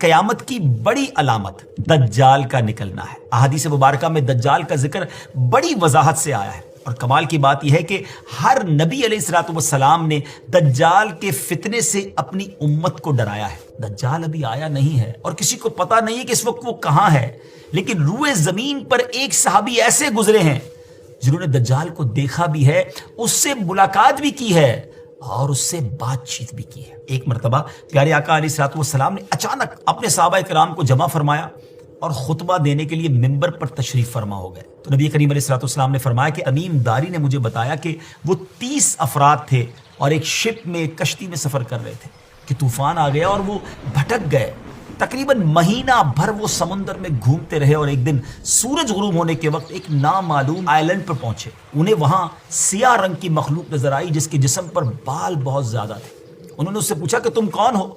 قیامت کی بڑی علامت دجال کا نکلنا ہے۔ احادیث مبارکہ میں دجال کا ذکر بڑی وضاحت سے آیا ہے، اور کمال کی بات یہ ہے کہ ہر نبی علیہ الصلوۃ والسلام نے دجال کے فتنے سے اپنی امت کو ڈرایا ہے۔ دجال ابھی آیا نہیں ہے اور کسی کو پتا نہیں ہے کہ اس وقت وہ کہاں ہے، لیکن روئے زمین پر ایک صحابی ایسے گزرے ہیں جنہوں نے دجال کو دیکھا بھی ہے، اس سے ملاقات بھی کی ہے اور اس سے بات چیت بھی کی ہے۔ ایک مرتبہ پیارے آقا علیہ الصلوۃ والسلام نے اچانک اپنے صحابہ کرام کو جمع فرمایا اور خطبہ دینے کے لیے ممبر پر تشریف فرما ہو گئے۔ تو نبی کریم علیہ الصلوۃ والسلام نے فرمایا کہ تمیم داری نے مجھے بتایا کہ وہ 30 افراد تھے اور ایک شپ میں، ایک کشتی میں سفر کر رہے تھے کہ طوفان آ گیا اور وہ بھٹک گئے۔ تقریباً مہینہ بھر وہ سمندر میں گھومتے رہے اور ایک دن سورج غروب ہونے کے وقت ایک نامعلوم آئلینڈ پر پہنچے۔ انہیں وہاں سیاہ رنگ کی مخلوق نظر آئی جس کے جسم پر بال بہت زیادہ تھے۔ انہوں نے اس سے پوچھا کہ تم کون ہو؟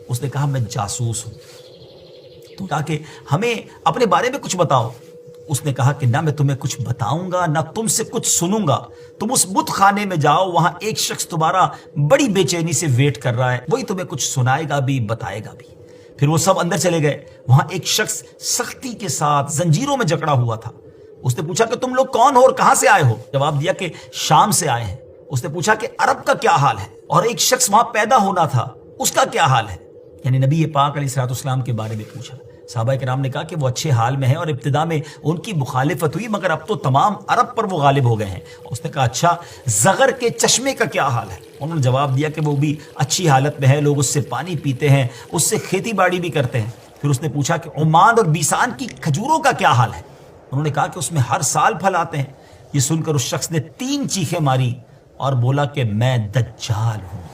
اس نے کہا میں جاسوس ہوں، تو کہا کہ ہمیں اپنے بارے میں کچھ بتاؤ۔ اس نے کہا کہ نہ میں تمہیں کچھ بتاؤں گا نہ تم سے کچھ سنوں گا، تم اس بت خانے میں جاؤ، وہاں ایک شخص تمہارا بڑی بے چینی سے ویٹ کر رہا ہے، وہی تمہیں کچھ سنائے گا بھی بتائے گا بھی۔ پھر وہ سب اندر چلے گئے۔ وہاں ایک شخص سختی کے ساتھ زنجیروں میں جکڑا ہوا تھا۔ اس نے پوچھا کہ تم لوگ کون ہو اور کہاں سے آئے ہو؟ جواب دیا کہ شام سے آئے ہیں۔ اس نے پوچھا کہ عرب کا کیا حال ہے؟ اور ایک شخص وہاں پیدا ہونا تھا، اس کا کیا حال ہے؟ یعنی نبی پاک علیہ الصلوۃ والسلام کے بارے میں پوچھا۔ صحابہ کرام نے کہا کہ وہ اچھے حال میں ہیں اور ابتدا میں ان کی مخالفت ہوئی، مگر اب تو تمام عرب پر وہ غالب ہو گئے ہیں۔ اس نے کہا اچھا زغر کے چشمے کا کیا حال ہے؟ انہوں نے جواب دیا کہ وہ بھی اچھی حالت میں ہے، لوگ اس سے پانی پیتے ہیں، اس سے کھیتی باڑی بھی کرتے ہیں۔ پھر اس نے پوچھا کہ عمان اور بیسان کی کھجوروں کا کیا حال ہے؟ انہوں نے کہا کہ اس میں ہر سال پھل آتے ہیں۔ یہ سن کر اس شخص نے 3 چیخیں ماری اور بولا کہ میں دجال ہوں۔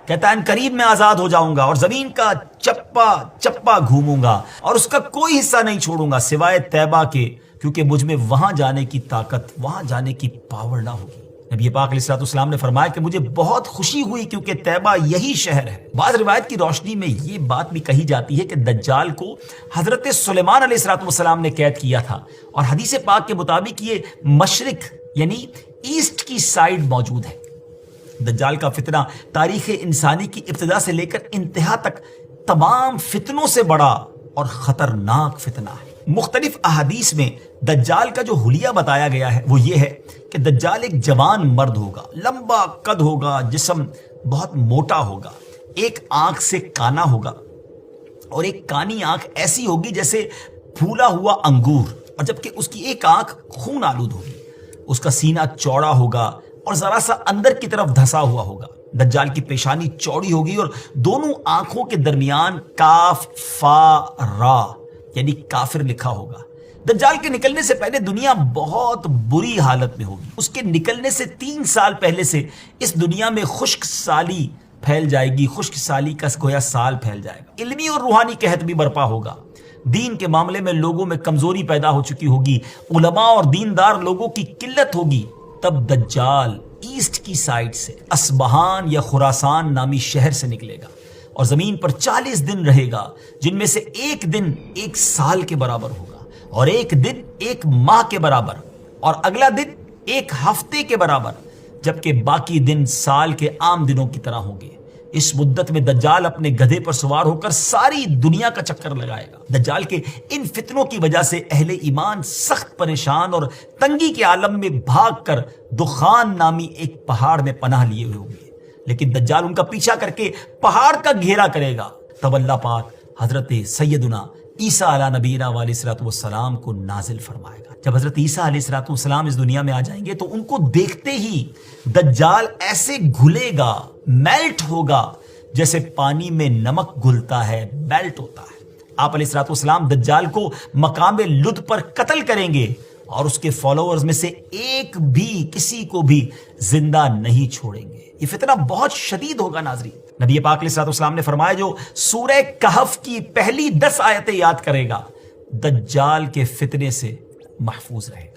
کہتا ہے ان قریب میں آزاد ہو جاؤں گا اور زمین کا چپا چپا گھوموں گا اور اس کا کوئی حصہ نہیں چھوڑوں گا سوائے طیبہ کے، کیونکہ مجھ میں وہاں جانے کی طاقت، وہاں جانے کی پاور نہ ہوگی۔ نبی پاک علیہ الصلوۃ والسلام نے فرمایا کہ مجھے بہت خوشی ہوئی کیونکہ طیبہ یہی شہر ہے۔ بعض روایت کی روشنی میں یہ بات بھی کہی جاتی ہے کہ دجال کو حضرت سلیمان علیہ الصلوۃ والسلام نے قید کیا تھا، اور حدیث پاک کے مطابق یہ مشرق یعنی ایسٹ کی سائیڈ موجود ہے۔ دجال کا فتنہ تاریخ انسانی کی ابتدا سے لے کر انتہا تک تمام فتنوں سے بڑا اور خطرناک فتنہ ہے۔ مختلف احادیث میں دجال کا جو حلیہ بتایا گیا ہے وہ یہ ہے کہ دجال ایک جوان مرد ہوگا، لمبا قد ہوگا، جسم بہت موٹا ہوگا، ایک آنکھ سے کانا ہوگا اور ایک کانی آنکھ ایسی ہوگی جیسے پھولا ہوا انگور، اور جبکہ اس کی ایک آنکھ خون آلود ہوگی۔ اس کا سینہ چوڑا ہوگا اور ذرا سا اندر کی طرف دھسا ہوا ہوگا۔ دجال کی پیشانی چوڑی ہوگی اور دونوں آنکھوں کے درمیان کاف فا را یعنی کافر لکھا ہوگا۔ دجال کے نکلنے سے پہلے دنیا بہت بری حالت میں ہوگی۔ اس کے نکلنے سے 3 سال پہلے سے اس دنیا میں خشک سالی پھیل جائے گی، خشک سالی کا گویا سال پھیل جائے گا۔ علمی اور روحانی قحط بھی برپا ہوگا۔ دین کے معاملے میں لوگوں میں کمزوری پیدا ہو چکی ہوگی، علماء اور دیندار لوگوں کی قلت ہوگی۔ تب دجال ایسٹ کی سائڈ سے اصبہان یا خراسان نامی شہر سے نکلے گا اور زمین پر 40 دن رہے گا، جن میں سے ایک دن 1 سال کے برابر ہوگا، اور ایک دن 1 ماہ کے برابر، اور اگلا دن 1 ہفتے کے برابر، جبکہ باقی دن سال کے عام دنوں کی طرح ہوں گے۔ اس مدت میں دجال اپنے گدھے پر سوار ہو کر ساری دنیا کا چکر لگائے گا۔ دجال کے ان فتنوں کی وجہ سے اہل ایمان سخت پریشان اور تنگی کے عالم میں بھاگ کر دخان نامی ایک پہاڑ میں پناہ لیے ہوئے ہوں گے، لیکن دجال ان کا پیچھا کر کے پہاڑ کا گھیرا کرے گا۔ تب اللہ پاک حضرت سیدنا عیسیٰ علیہ نبینا علیہ الصلوۃ والسلام کو نازل فرمائے گا۔ جب حضرت عیسیٰ علیہ الصلوۃ والسلام اس دنیا میں آ جائیں گے تو ان کو دیکھتے ہی دجال ایسے گھلے گا، میلٹ ہوگا، جیسے پانی میں نمک گھلتا ہے، میلٹ ہوتا ہے۔ آپ علیہ الصلوۃ والسلام دجال کو مقام لد پر قتل کریں گے اور اس کے فالوورز میں سے ایک بھی کسی کو بھی زندہ نہیں چھوڑیں گے۔ یہ فتنہ بہت شدید ہوگا ناظرین۔ نبی پاک علیہ الصلوۃ والسلام نے فرمایا جو سورہ کہف کی پہلی 10 آیتیں یاد کرے گا دجال کے فتنے سے محفوظ رہے گا۔